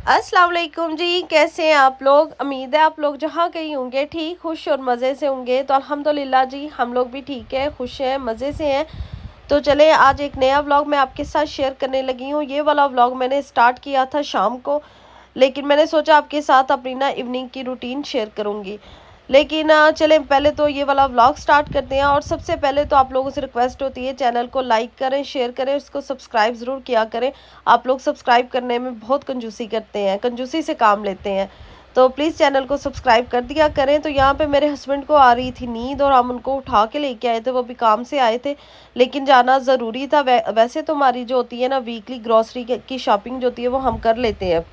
अस्सलाम वालेकुम जी, कैसे हैं आप लोग। उम्मीद है आप लोग जहाँ कहीं होंगे ठीक खुश और मज़े से होंगे। तो अल्हम्दुलिल्लाह जी हम लोग भी ठीक है, खुश हैं, मज़े से हैं। तो चले आज एक नया व्लॉग मैं आपके साथ शेयर करने लगी हूँ। ये वाला व्लॉग मैंने स्टार्ट किया था शाम को, लेकिन मैंने सोचा आपके साथ अपनी ना इवनिंग की रूटीन शेयर करूँगी। लेकिन चलें पहले तो ये वाला व्लॉग स्टार्ट करते हैं। और सबसे पहले तो आप लोगों से रिक्वेस्ट होती है, चैनल को लाइक करें, शेयर करें, उसको सब्सक्राइब ज़रूर किया करें। आप लोग सब्सक्राइब करने में बहुत कंजूसी करते हैं, कंजूसी से काम लेते हैं, तो प्लीज़ चैनल को सब्सक्राइब कर दिया करें। तो यहाँ पे मेरे हस्बैंड को आ रही थी नींद और हम उनको उठा के लेके आए थे, वो भी काम से आए थे, लेकिन जाना ज़रूरी था। वैसे तो हमारी जो होती है ना वीकली ग्रॉसरी की शॉपिंग जो होती है वो हम कर लेते हैं,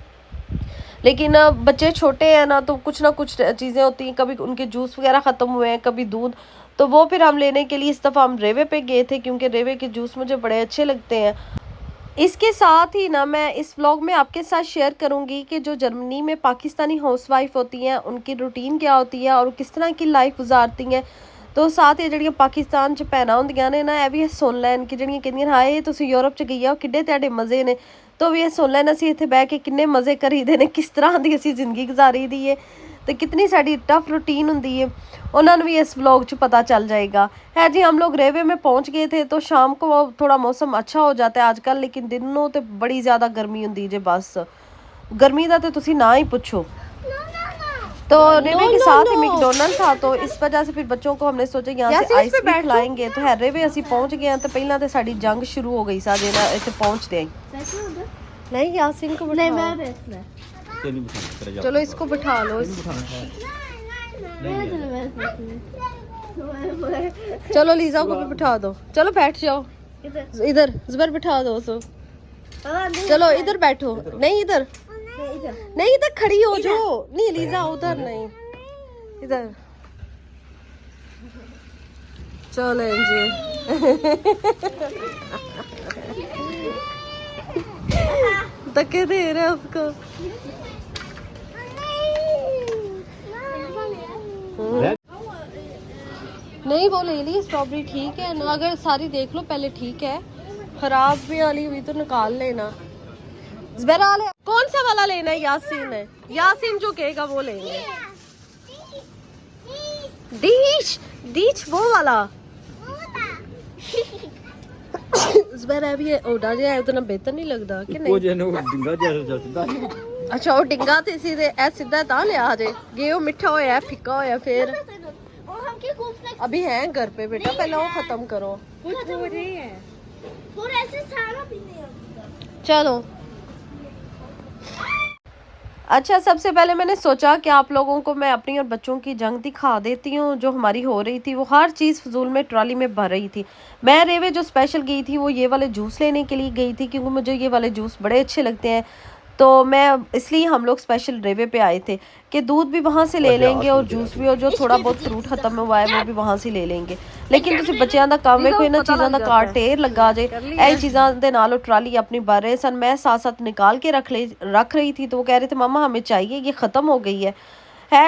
लेकिन बच्चे छोटे हैं ना कुछ चीज़ें होती हैं, कभी उनके जूस वगैरह ख़त्म हुए हैं, कभी दूध, तो वो फिर हम लेने के लिए इस दफ़ा हम रेवे पे गए थे, क्योंकि रेवे के जूस मुझे बड़े अच्छे लगते हैं। इसके साथ ही ना मैं इस व्लॉग में आपके साथ शेयर करूंगी कि जो जर्मनी में पाकिस्तानी हाउसवाइफ होती हैं उनकी रूटीन क्या होती है और किस तरह की लाइफ गुजारती हैं। तो साथ ही ਜਿਹੜੀਆਂ पाकिस्तान च भैनां ਹੁੰਦੀਆਂ ਨੇ ना, ਇਹ ਵੀ ਸੁਣ ਲੈਣ ਕਿ ਜਿਹੜੀਆਂ ਕਹਿੰਦੀਆਂ ਹਾਏ ਤੁਸੀਂ ਯੂਰਪ ਚ ਗਈ ਆ ਕਿੱਡੇ ਤੁਹਾਡੇ ਮਜ਼ੇ ਨੇ। तो भी ये सुन लेना ਅਸੀਂ ਇੱਥੇ ਬਹਿ ਕੇ ਕਿੰਨੇ ਮਜ਼ੇ ਕਰੀਦੇ ਨੇ, ਕਿਸ ਤਰ੍ਹਾਂ ਦੀ ਅਸੀਂ ਜ਼ਿੰਦਗੀ ਗੁਜ਼ਾਰੀ ਦੀ ਹੈ ਤੇ कितनी साड़ी टफ रूटीन होंगी है, उन्होंने भी इस व्लॉग च पता चल जाएगा। है जी हम लोग रेवे में पहुंच गए थे, तो शाम को थोड़ा मौसम अच्छा हो जाता है आजकल, लेकिन दिनों तो बड़ी ज़्यादा गर्मी होंगी जे, बस गर्मी का तो तुसी ना ही पूछो। तो रेवे के साथ ही मैकडॉनल्ड था, तो इस वजह से फिर बच्चों को हमने सोचा यहाँ से आइस भी खिलाएंगे। तो है रेवे असी पहुंच गए, तो पहला तो साड़ी जंग शुरू हो गई साजे ना इतने पहुंचते ही। नहीं यासीन को बिठाओ, चलो इसको बिठा लो, चलो लीजा को भी बिठा दो, चलो बैठ जाओ इधर, जुबैर बिठा दो उसको, चलो इधर बैठो, नहीं इधर नहीं, इधर खड़ी हो जो, नहीं लीजा उधर नहीं, इधर चलो जी धक्के दे रहे उसको। नहीं वो ले ली स्ट्रॉबेरी, ठीक है ना, अगर सारी देख लो पहले ठीक है, खराब भी वाली हुई तो निकाल लेना। ले कौन सा वाला लेना है? यासीन है, यासीन जो कहेगा वो लेंगे। डीश डीश वो वाला जुबैर है भी है, ओडा जे है उतना बेहतर नहीं लगता कि नहीं? अच्छा वो डिंगा ते सीधे ए सीधा ता ले आ जे गे, मिठा होया फिक्का होया फिर अभी है घर पे बेटा, पहले वो खत्म करो। चलो अच्छा, सबसे पहले मैंने सोचा कि आप लोगों को मैं अपनी और बच्चों की जंग दिखा देती हूँ जो हमारी हो रही थी। वो हर चीज़ फजूल में ट्रॉली में भर रही थी। मैं रेवे जो स्पेशल गई थी वो ये वाले जूस लेने के लिए गई थी, क्योंकि मुझे ये वाले जूस बड़े अच्छे लगते हैं, तो मैं इसलिए हम लोग स्पेशल रेवे पे आए थे कि दूध भी वहाँ से ले लेंगे और जूस भी, और जो थोड़ा बहुत फ्रूट खत्म हुआ है वो भी वहाँ से ले लेंगे। लेकिन तुसी बच्चों का काम है, कोई ना चीज़ों का कार ढेर लगा जे, ऐ चीज़ों के नाल ट्राली अपनी भर रहे सन। मैं साथ साथ निकाल के रख रही थी, तो वो कह रहे थे मम्मा हमें चाहिए, ये ख़त्म हो गई है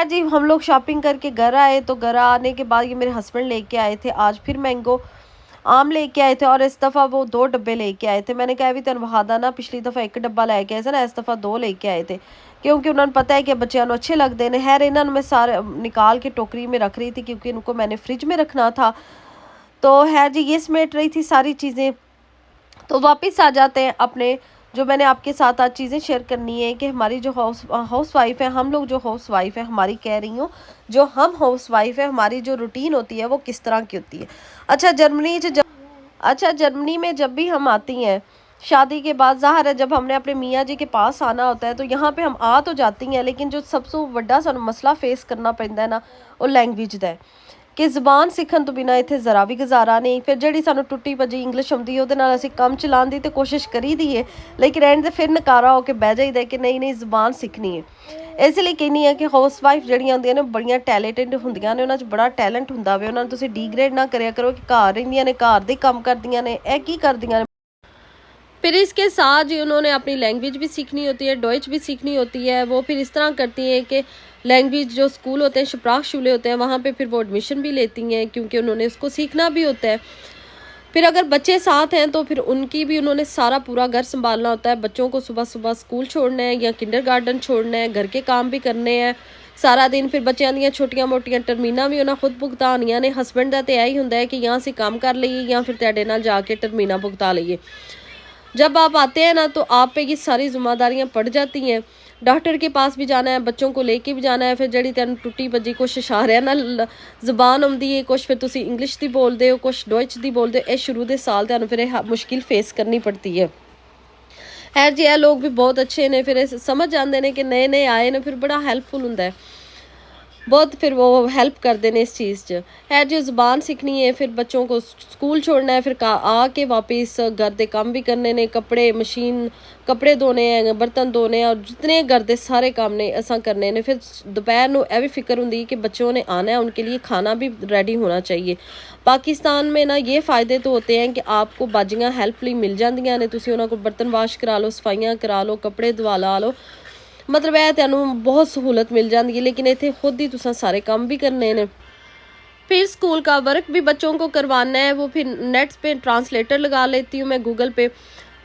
जी। हम लोग शॉपिंग करके घर आए, तो घर आने के बाद ये मेरे हस्बैंड लेके आए थे आज फिर मैंगो आम लेके आए थे, और इस दफ़ा वो 2 डब्बे लेके आए थे। मैंने कहा भी तेन वहादा ना, पिछली दफ़ा 1 डब्बा लेके आए थे ना, इस दफ़ा 2 लेके आए थे, क्योंकि उन्होंने पता है कि बच्चों को अच्छे लगते हैं। खैर इन्होंने मैं सारे निकाल के टोकरी में रख रही थी, क्योंकि इनको मैंने फ्रिज में रखना था। तो है जी ये समेट रही थी सारी चीज़ें। तो वापस आ जाते हैं अपने, जो मैंने आपके साथ आज चीज़ें शेयर करनी है कि हमारी जो हाउस वाइफ है, हम लोग जो हाउस वाइफ है हमारी, कह रही हूँ जो हम हाउस वाइफ है हमारी जो रूटीन होती है वो किस तरह की होती है। अच्छा जर्मनी में जब भी हम आती हैं शादी के बाद, ज़ाहिर है जब हमने अपने मियाँ जी के पास आना होता है तो यहाँ पे हम आ तो जाती हैं, लेकिन जो सबसे बड़ा सानू मसला फेस करना पैंदा है ना वो लैंग्वेज का है कि ज़बान सीखन तो बिना इत्थे ज़रा भी गुजारा नहीं। फिर जी सानू टुटी भजी इंग्लिश आउंदी है नाल असीं काम चलाउण दी तो कोशिश करी दी है, लेकिन एंड फिर नकारा होकर बह जाइदा कि नहीं ज़बान सीखनी है। इसलिए कहनी है कि हाउस वाइफ जड़ियां होंदियां ने बड़ियां टैलेंटेड होंदियां ने, उन्हां च बड़ा टैलेंट हुंदा वे, उन्हां नूं तुसीं डीग्रेड ना करिया करो कि घर रहिंदियां ने, घर दे काम करदियां ने, ए की करदियां ने। फिर इसके साथ ही उन्होंने अपनी लैंग्वेज भी सीखनी होती है, डॉइच भी सीखनी होती है। वो फिर इस तरह करती हैं कि लैंग्वेज जो स्कूल होते हैं, शप्राख शूले होते हैं, वहाँ पे फिर वो एडमिशन भी लेती हैं, क्योंकि उन्होंने उसको सीखना भी होता है। फिर अगर बच्चे साथ हैं तो फिर उनकी भी उन्होंने सारा पूरा घर संभालना होता है। बच्चों को सुबह सुबह स्कूल छोड़ना है या किंडरगार्टन छोड़ना है, घर के काम भी करने हैं सारा दिन। फिर बच्चों ਦੀਆਂ ਛੋਟੀਆਂ ਮੋਟੀਆਂ ਟਰਮੀਨਾਂ ਵੀ ਉਹਨਾਂ ਖੁਦ ਭੁਗਤਾਨੀਆਂ ਨੇ। ਹਸਬੈਂਡ ਦਾ ਤੇ ਇਹੀ ਹੁੰਦਾ है कि यहाँ से काम कर लीजिए या फिर ਤੁਹਾਡੇ ਨਾਲ जाके टर्मीना भुगता लीजिए। जब आप आते हैं ना तो आप पे ये सारी जिम्मेदारियां पड़ जाती हैं। डॉक्टर के पास भी जाना है, बच्चों को लेके भी जाना है। फिर जड़ी तेन टुटी भजी कुछ इशारे ना ਜ਼ਬਾਨ ਆਉਂਦੀ है, कुछ फिर तुसी इंग्लिश दी बोलते हो, कुछ डोइच दी बोलते हो। ਇਹ शुरू ਦੇ साल ਤੁਹਾਨੂੰ फिर मुश्किल फेस करनी पड़ती है। है जी ਇਹ लोग भी बहुत अच्छे ने, फिर समझ जाते हैं कि नए नए आए ने, फिर बड़ा हैल्पफुल होंदा है बहुत। फिर वो हेल्प करते हैं इस चीज़ च। है जो ज़ुबान सीखनी है, फिर बच्चों को स्कूल छोड़ना है, फिर आके वापस घर के काम भी करने ने, कपड़े मशीन कपड़े धोने हैं, बर्तन धोने हैं, और जितने घर के सारे काम ने असा करने ने। फिर दोपहर को यह भी फिक्र होंगी कि बच्चों ने आना है, उनके लिए खाना भी रेडी होना चाहिए। पाकिस्तान में ना ये फ़ायदे तो होते हैं कि आपको बाजियाँ हेल्पफुली मिल जांदियां ने, तुसीं उन्हां कोल बर्तन वाश करा लो, सफाइयाँ करा लो, कपड़े धवा ला लो, मतलब है तेनू बहुत सहूलत मिल जाती है। लेकिन इतने खुद ही तुसा सारे काम भी करने ने। फिर स्कूल का वर्क भी बच्चों को करवाना है, वो फिर नेट पे ट्रांसलेटर लगा लेती हूँ मैं गूगल पे,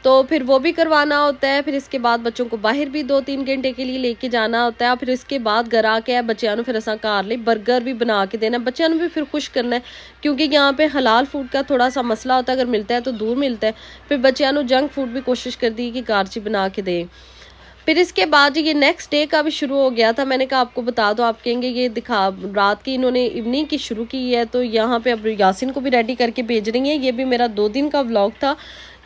तो फिर वो भी करवाना होता है। फिर इसके बाद बच्चों को बाहर भी 2-3 घंटे के लिए लेके जाना होता है। फिर इसके बाद घर आके बच्चों को फिर असा घर लिए बर्गर भी बना के देना, बच्चों भी फिर खुश करना है, क्योंकि यहाँ पे हलाल फूड का थोड़ा सा मसला होता है, अगर मिलता है तो दूर मिलता है। फिर बच्चों को जंक फूड भी कोशिश करती है कि घर च बना के दें। फिर इसके बाद ये नेक्स्ट डे का भी शुरू हो गया था। मैंने कहा आपको बता दो, आप कहेंगे ये दिखा रात की इन्होंने इवनिंग की शुरू की है। तो यहाँ पे अब यासिन को भी रेडी करके भेज रही हैं। ये भी मेरा 2 दिन का व्लॉग था।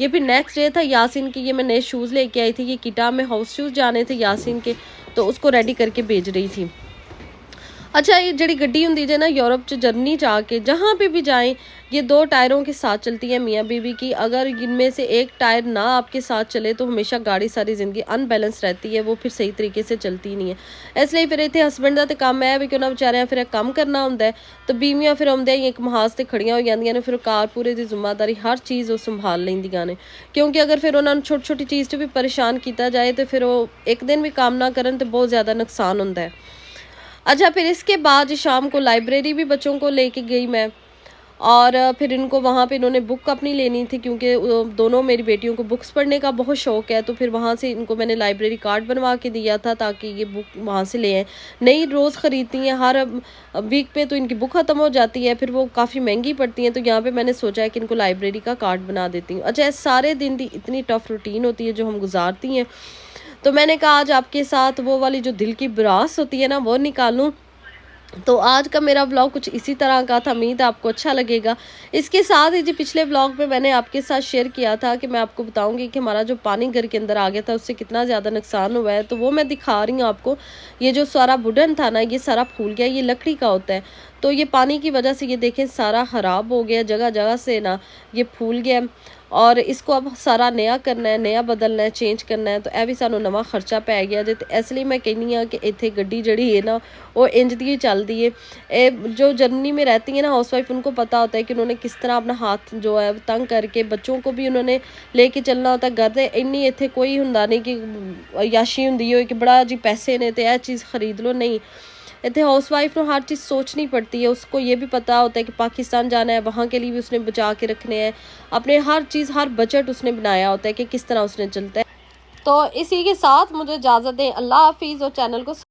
ये फिर नेक्स्ट डे था यासिन की। ये मैं नए शूज़ लेके आई थी, ये किटा में हाउस शूज़ जाने थे यासिन के, तो उसको रेडी करके भेज रही थी। अच्छा, ये जड़ी गड्डी होंगी जो ना यूरोप च जर्नी जाके जहाँ पे भी जाएं, ये 2 टायरों के साथ चलती है मियाँ बीवी की। अगर इनमें से एक टायर ना आपके साथ चले तो हमेशा गाड़ी सारी ज़िंदगी अनबैलेंस रहती है, वो फिर सही तरीके से चलती नहीं है। इसलिए फिर इतने हसबैंड का तो काम है भी कि उन्होंने बेचारियां फिर काम करना होंगे, तो बीवियां फिर आउंदे ही एक महाज से खड़ियां हो जांदियां ने। फिर कार पूरे की जिम्मेदारी हर चीज़ वो संभाल लेंदियां ने, क्योंकि अगर फिर उन्होंने छोटी छोटी चीज़ से भी परेशान किया जाए तो फिर वो एक दिन भी काम ना करन तो बहुत ज़्यादा नुकसान होंदा है। अच्छा, फिर इसके बाद शाम को लाइब्रेरी भी बच्चों को लेके गई मैं, और फिर इनको वहाँ पे इन्होंने बुक अपनी लेनी थी, क्योंकि दोनों मेरी बेटियों को बुक्स पढ़ने का बहुत शौक़ है। तो फिर वहाँ से इनको मैंने लाइब्रेरी कार्ड बनवा के दिया था ताकि ये बुक वहाँ से ले आएँ। नई रोज़ ख़रीदती हैं, हर वीक पे तो इनकी बुक ख़त्म हो जाती है, फिर वो काफ़ी महंगी पड़ती हैं। तो यहाँ पर मैंने सोचा है कि इनको लाइब्रेरी का कार्ड बना देती हूँ। अच्छा, सारे दिन की इतनी टफ़ रूटीन होती है जो हम गुजारती हैं, तो मैंने कहा आज आपके साथ वो वाली जो दिल की भड़ास होती है ना वो निकालूं। तो आज का मेरा व्लॉग कुछ इसी तरह का था, उम्मीद आपको अच्छा लगेगा। इसके साथ ही जो पिछले व्लॉग में मैंने आपके साथ शेयर किया था कि मैं आपको बताऊंगी कि हमारा जो पानी घर के अंदर आ गया था उससे कितना ज़्यादा नुकसान हुआ है, तो वो मैं दिखा रही हूँ आपको। ये जो सारा वुडन था ना, ये सारा फूल गया, ये लकड़ी का होता है, तो ये पानी की वजह से ये देखें सारा ख़राब हो गया, जगह जगह से ना ये फूल गया, और इसको अब सारा नया करना है, नया बदलना है, चेंज करना है। तो यह भी सानू नवा खर्चा पै गया जे। तो इसलिए मैं कहनी हाँ कि इत्थे गड्डी जड़ी है ना वो इंज दी चलती है। ये जो जर्नी में रहती है ना हाउस वाइफ, उनको पता होता है कि उन्होंने किस तरह अपना हाथ जो है तंग करके बच्चों को भी उन्होंने लेके चलना होता है। घर से इन्नी इत्थे कोई हुंदा नहीं कि याशी हुंदी हो कि बड़ा जी पैसे ने तो यह चीज़ खरीद लो, नहीं। इतने हाउस वाइफ को हर चीज़ सोचनी पड़ती है। उसको ये भी पता होता है कि पाकिस्तान जाना है, वहाँ के लिए भी उसने बचा के रखने हैं अपने, हर चीज़ हर बजट उसने बनाया होता है कि किस तरह उसने चलता है। तो इसी के साथ मुझे इजाज़त दें, अल्लाह हाफिज़। और चैनल को